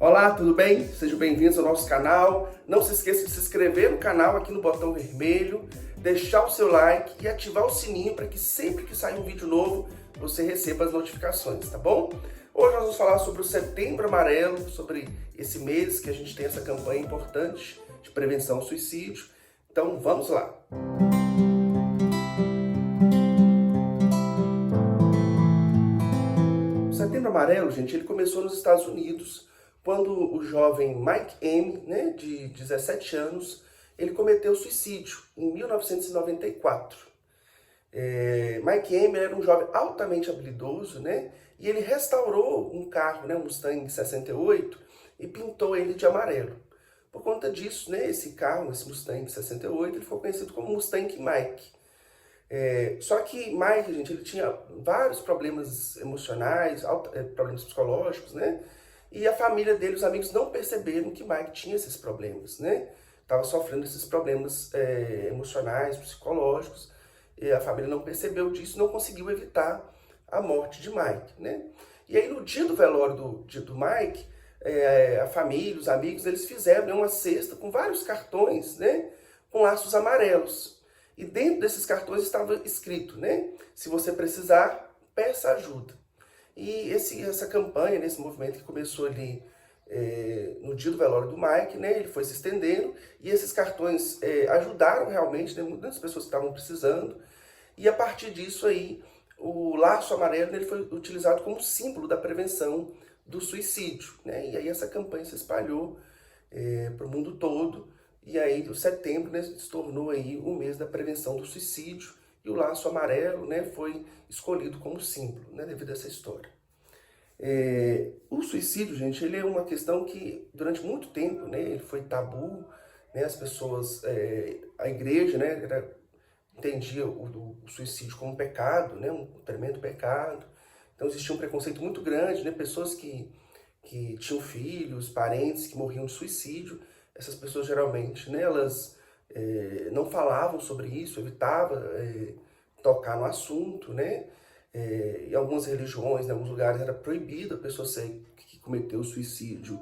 Olá, tudo bem? Sejam bem-vindos ao nosso canal. Não se esqueça de se inscrever no canal aqui no botão vermelho, deixar o seu like e ativar o sininho para que sempre que sair um vídeo novo você receba as notificações, tá bom? Hoje nós vamos falar sobre o Setembro Amarelo, sobre esse mês que a gente tem essa campanha importante de prevenção ao suicídio. Então vamos lá! O Setembro Amarelo, gente, ele começou nos Estados Unidos, quando o jovem Mike M, de 17 anos, ele cometeu suicídio em 1994. Mike M era um jovem altamente habilidoso, e ele restaurou um carro, um Mustang 68, e pintou ele de amarelo. Por conta disso, esse carro, esse Mustang 68, ele ficou conhecido como Mustang Mike. Só que Mike, gente, ele tinha vários problemas emocionais, problemas psicológicos, e a família dele, os amigos, não perceberam que Mike tinha esses problemas, Estava sofrendo esses problemas emocionais, psicológicos, e a família não percebeu disso, não conseguiu evitar a morte de Mike, E aí, no dia do velório do Mike, a família, os amigos, eles fizeram uma cesta com vários cartões, com laços amarelos. E dentro desses cartões estava escrito, se você precisar, peça ajuda. E essa campanha, esse movimento que começou ali no dia do velório do Mike, ele foi se estendendo, e esses cartões ajudaram realmente, muitas pessoas que estavam precisando, e a partir disso aí, o laço amarelo ele foi utilizado como símbolo da prevenção do suicídio, E aí essa campanha se espalhou para o mundo todo, e aí o setembro se tornou aí o mês da prevenção do suicídio, e o laço amarelo foi escolhido como símbolo, devido a essa história. O suicídio, gente, ele é uma questão que durante muito tempo, ele foi tabu, as pessoas, a igreja, entendia o suicídio como um pecado, um tremendo pecado. Então existia um preconceito muito grande, pessoas que tinham filhos, parentes que morriam de suicídio. Essas pessoas geralmente, elas não falavam sobre isso, evitavam tocar no assunto, em algumas religiões, em alguns lugares era proibido a pessoa que cometeu suicídio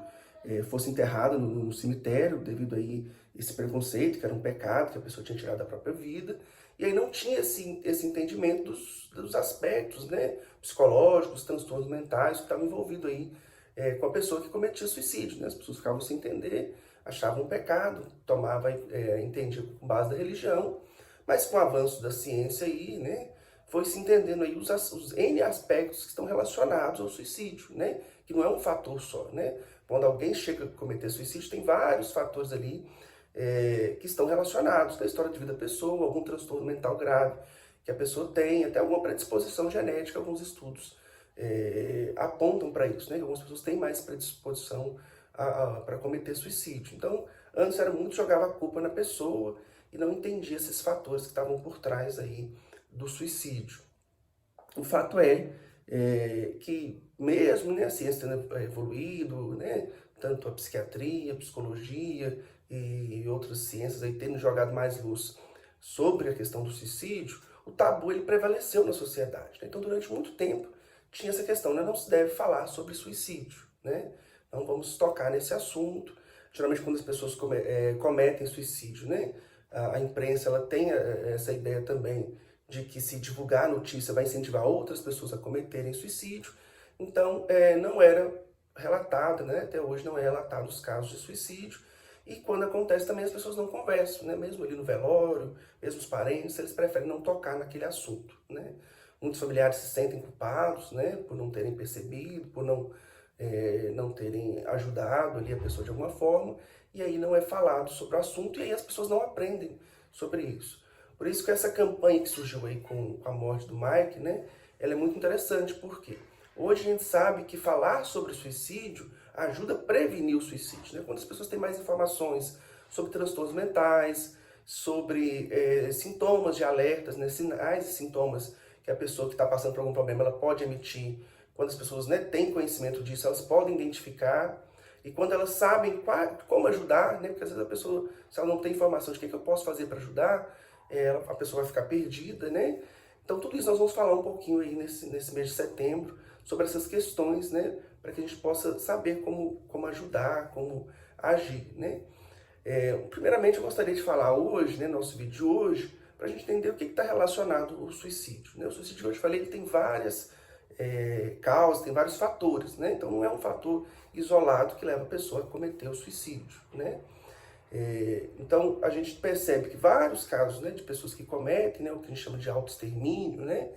fosse enterrada no cemitério, devido aí esse preconceito, que era um pecado, que a pessoa tinha tirado da própria vida. E aí não tinha esse entendimento dos aspectos psicológicos, transtornos mentais que estavam envolvidos aí com a pessoa que cometia suicídio. As pessoas ficavam sem entender, achavam um pecado, entendia com base da religião, mas com o avanço da ciência aí, foi se entendendo aí os N aspectos que estão relacionados ao suicídio, que não é um fator só, Quando alguém chega a cometer suicídio, tem vários fatores ali que estão relacionados com a história de vida da pessoa, algum transtorno mental grave que a pessoa tem, até alguma predisposição genética. Alguns estudos apontam para isso, Algumas pessoas têm mais predisposição para cometer suicídio. Então, antes era muito jogava a culpa na pessoa e não entendia esses fatores que estavam por trás aí do suicídio. O fato é que mesmo a ciência tendo evoluído, tanto a psiquiatria, a psicologia e outras ciências aí tendo jogado mais luz sobre a questão do suicídio, o tabu ele prevaleceu na sociedade. Então, durante muito tempo, tinha essa questão, não se deve falar sobre suicídio, não vamos tocar nesse assunto. Geralmente, quando as pessoas cometem suicídio, a imprensa ela tem essa ideia também de que se divulgar a notícia vai incentivar outras pessoas a cometerem suicídio. Então, não era relatado, até hoje não é relatado os casos de suicídio. E quando acontece também as pessoas não conversam, mesmo ali no velório, mesmo os parentes, eles preferem não tocar naquele assunto, Muitos familiares se sentem culpados, por não terem percebido, por não terem ajudado ali a pessoa de alguma forma, e aí não é falado sobre o assunto, e aí as pessoas não aprendem sobre isso. Por isso que essa campanha que surgiu aí com a morte do Mike, ela é muito interessante, porque hoje a gente sabe que falar sobre suicídio ajuda a prevenir o suicídio, Quando as pessoas têm mais informações sobre transtornos mentais, sobre sintomas de alertas, sinais e sintomas que a pessoa que está passando por algum problema ela pode emitir. Quando as pessoas têm conhecimento disso, elas podem identificar. E quando elas sabem como ajudar, porque às vezes a pessoa, se ela não tem informação de o que eu posso fazer para ajudar, a pessoa vai ficar perdida, Então, tudo isso nós vamos falar um pouquinho aí nesse mês de setembro, sobre essas questões, para que a gente possa saber como ajudar, como agir, né? Primeiramente, eu gostaria de falar hoje, né, nosso vídeo de hoje, para a gente entender o que está relacionado ao suicídio, né? O suicídio, como eu te falei, ele tem várias causas, tem vários fatores, né? Então, não é um fator isolado que leva a pessoa a cometer o suicídio, né? Então, a gente percebe que vários casos, né, de pessoas que cometem, né, o que a gente chama de autoextermínio, né,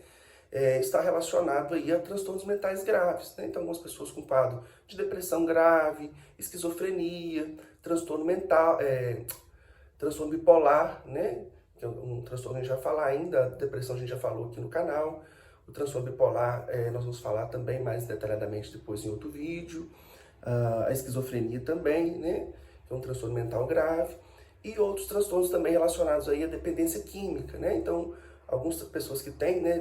está relacionado aí a transtornos mentais graves, né? Então, algumas pessoas com quadro de depressão grave, esquizofrenia, transtorno mental, transtorno bipolar, né? Que é um transtorno que a gente vai falar ainda, a depressão a gente já falou aqui no canal. O transtorno bipolar nós vamos falar também mais detalhadamente depois em outro vídeo. A esquizofrenia também, né? Que é um transtorno mental grave. E outros transtornos também relacionados aí à dependência química, né? Então, algumas pessoas que têm, né,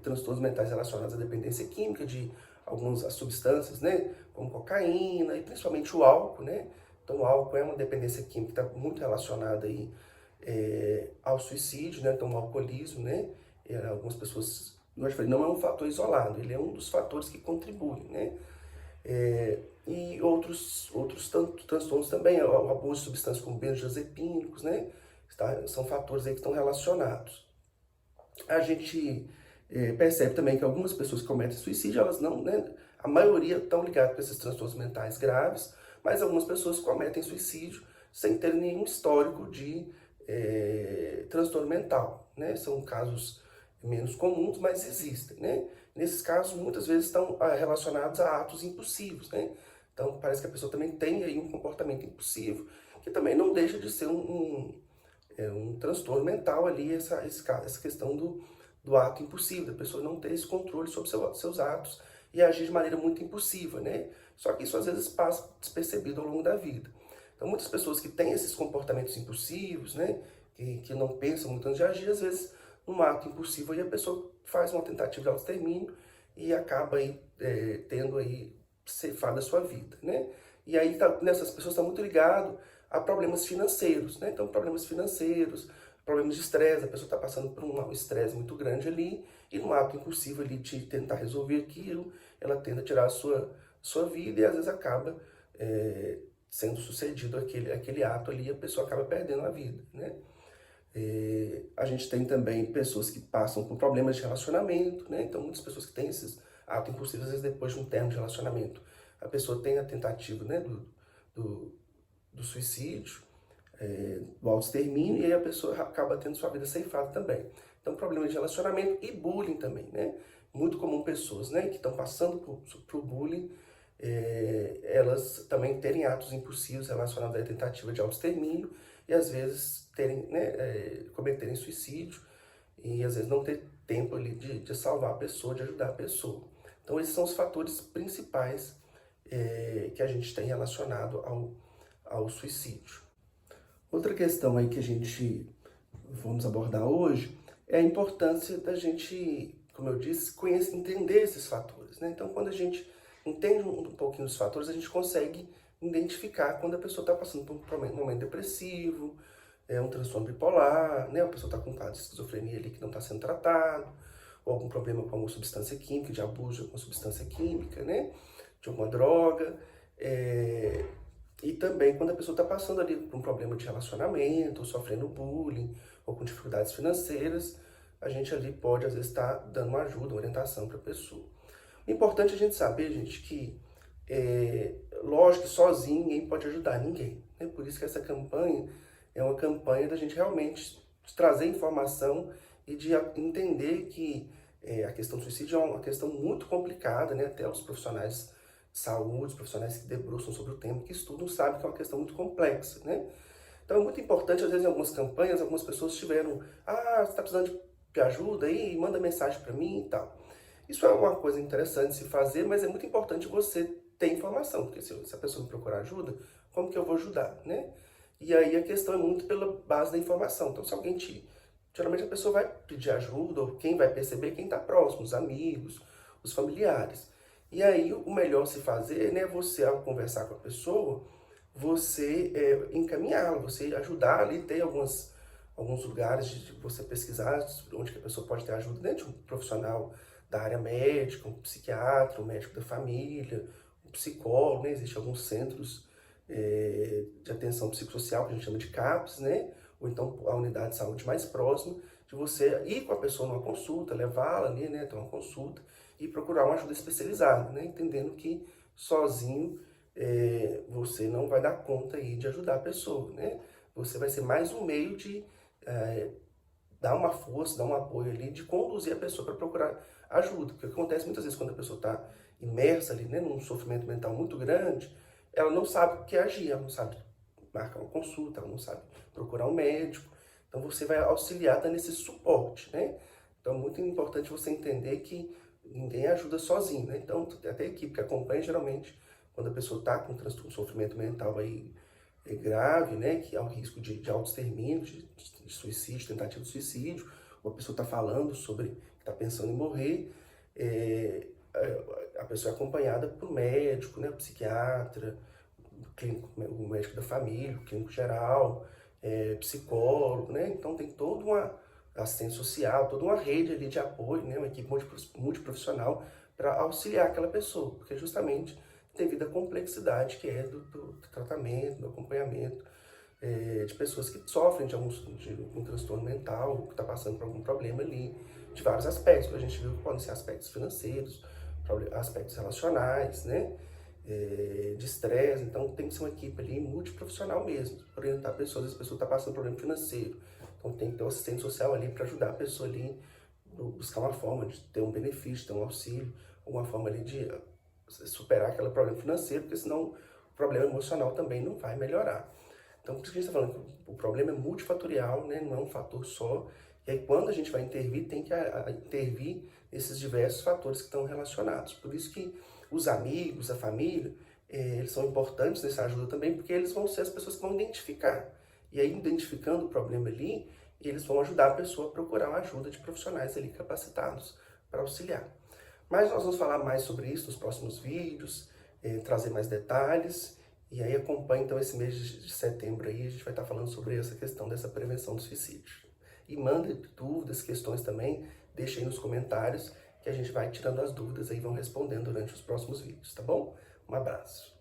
transtornos mentais relacionados à dependência química de algumas substâncias, né? Como cocaína e principalmente o álcool, né? Então, o álcool é uma dependência química que está muito relacionada aí, ao suicídio, né? Então, o alcoolismo, né? Algumas pessoas, como eu falei, não é um fator isolado, ele é um dos fatores que contribuem, né? E outros transtornos também, o abuso de substâncias como benzodiazepínicos, né? São fatores aí que estão relacionados. A gente percebe também que algumas pessoas que cometem suicídio, elas não, né? A maioria estão ligadas com esses transtornos mentais graves, mas algumas pessoas cometem suicídio sem ter nenhum histórico de transtorno mental, né? São casos menos comuns, mas existem, né? Nesses casos, muitas vezes estão relacionados a atos impulsivos, né? Então, parece que a pessoa também tem aí um comportamento impulsivo, que também não deixa de ser um transtorno mental ali, essa questão do ato impulsivo, da pessoa não ter esse controle sobre seus atos e agir de maneira muito impulsiva, né? Só que isso às vezes passa despercebido ao longo da vida. Então, muitas pessoas que têm esses comportamentos impulsivos, né, que não pensam muito antes de agir, às vezes, num ato impulsivo, aí a pessoa faz uma tentativa de autoextermínio e acaba aí, tendo aí ceifado a sua vida, né? E aí, nessas pessoas está muito ligado a problemas financeiros, né? Então, problemas financeiros, problemas de estresse, a pessoa está passando por um estresse muito grande ali, e no ato impulsivo ali de tentar resolver aquilo, ela tenta tirar a sua vida e às vezes acaba sendo sucedido aquele ato ali, a pessoa acaba perdendo a vida, né? A gente tem também pessoas que passam por problemas de relacionamento, né? Então, muitas pessoas que têm esses atos impulsivos, às vezes depois de um término de relacionamento, a pessoa tem a tentativa, né, do suicídio, do autoextermínio, e aí a pessoa acaba tendo sua vida ceifada também. Então, problemas de relacionamento e bullying também, né? Muito comum pessoas, né, que estão passando por bullying, elas também terem atos impulsivos relacionados à tentativa de autoextermínio e às vezes cometerem suicídio e às vezes não ter tempo ali de salvar a pessoa, de ajudar a pessoa. Então, esses são os fatores principais que a gente tem relacionado ao suicídio. Outra questão aí que a gente vamos abordar hoje é a importância da gente, como eu disse, entender esses fatores, né? Então, quando a gente entende um pouquinho dos fatores, a gente consegue identificar quando a pessoa está passando por um momento depressivo, um transtorno bipolar, né? A pessoa está com um quadro de esquizofrenia ali que não está sendo tratado, ou algum problema com alguma substância química, de abuso de alguma substância química, né? De alguma droga. E também quando a pessoa está passando ali por um problema de relacionamento, ou sofrendo bullying, ou com dificuldades financeiras, a gente ali pode, às vezes, estar dando uma ajuda, uma orientação para a pessoa. O importante é a gente saber, gente, que, lógico que sozinho ninguém pode ajudar ninguém, né? Por isso que essa campanha é uma campanha da gente realmente trazer informação e de entender que a questão do suicídio é uma questão muito complicada, né? Até os profissionais de saúde, os profissionais que debruçam sobre o tema, que estudam, sabem que é uma questão muito complexa, né? Então é muito importante, às vezes, em algumas campanhas, algumas pessoas tiveram, você está precisando de ajuda aí, manda mensagem para mim e tal. Isso é uma coisa interessante de se fazer, mas é muito importante você ter informação, porque se a pessoa me procurar ajuda, como que eu vou ajudar, né? E aí a questão é muito pela base da informação. Então, se alguém geralmente a pessoa vai pedir ajuda, ou quem vai perceber, quem está próximo, os amigos, os familiares. E aí o melhor se fazer, né, você ao conversar com a pessoa, você encaminhá-la, você ajudar ali, ter alguns lugares de você pesquisar onde que a pessoa pode ter ajuda, né, de um profissional da área médica, um psiquiatra, um médico da família, um psicólogo, né? Existem alguns centros de atenção psicossocial, que a gente chama de CAPS, né? Ou então a unidade de saúde mais próxima, de você ir com a pessoa numa consulta, levá-la ali, né? Ter uma consulta e procurar uma ajuda especializada, né? Entendendo que sozinho você não vai dar conta aí de ajudar a pessoa, né? Você vai ser mais um meio de dar uma força, dar um apoio ali, de conduzir a pessoa para procurar ajuda. Porque o que acontece muitas vezes quando a pessoa está imersa ali, né, num sofrimento mental muito grande, ela não sabe o que agir, ela não sabe marcar uma consulta, ela não sabe procurar um médico. Então você vai auxiliar dando esse suporte, né? Então é muito importante você entender que ninguém ajuda sozinho, né? Então até a equipe que acompanha, geralmente, quando a pessoa está com um sofrimento mental aí grave, né, que há o risco de autoextermínio, de suicídio, tentativa de suicídio, uma pessoa está falando sobre que está pensando em morrer, a pessoa é acompanhada por médico, né, psiquiatra, o médico da família, o clínico geral, psicólogo, né, então tem toda uma assistência social, toda uma rede ali de apoio, né, uma equipe multiprofissional para auxiliar aquela pessoa, porque justamente devido à complexidade que é do tratamento, do acompanhamento de pessoas que sofrem de um transtorno mental, que está passando por algum problema ali, de vários aspectos, que a gente viu que podem ser aspectos financeiros, aspectos relacionais, né? De estresse, então tem que ser uma equipe ali multiprofissional mesmo, para orientar pessoas, às vezes a pessoa está passando por problema financeiro, então tem que ter um assistente social ali para ajudar a pessoa ali, buscar uma forma de ter um benefício, ter um auxílio, uma forma ali de superar aquele problema financeiro, porque senão o problema emocional também não vai melhorar. Então, por isso que a gente está falando que o problema é multifatorial, né? Não é um fator só. E aí, quando a gente vai intervir, tem que intervir nesses diversos fatores que estão relacionados. Por isso que os amigos, a família, eles são importantes nessa ajuda também, porque eles vão ser as pessoas que vão identificar. E aí, identificando o problema ali, eles vão ajudar a pessoa a procurar uma ajuda de profissionais ali capacitados para auxiliar. Mas nós vamos falar mais sobre isso nos próximos vídeos, trazer mais detalhes. E aí acompanhe então esse mês de setembro aí, a gente vai estar falando sobre essa questão dessa prevenção do suicídio. E mande dúvidas, questões também, deixe aí nos comentários que a gente vai tirando as dúvidas aí e vão respondendo durante os próximos vídeos, tá bom? Um abraço.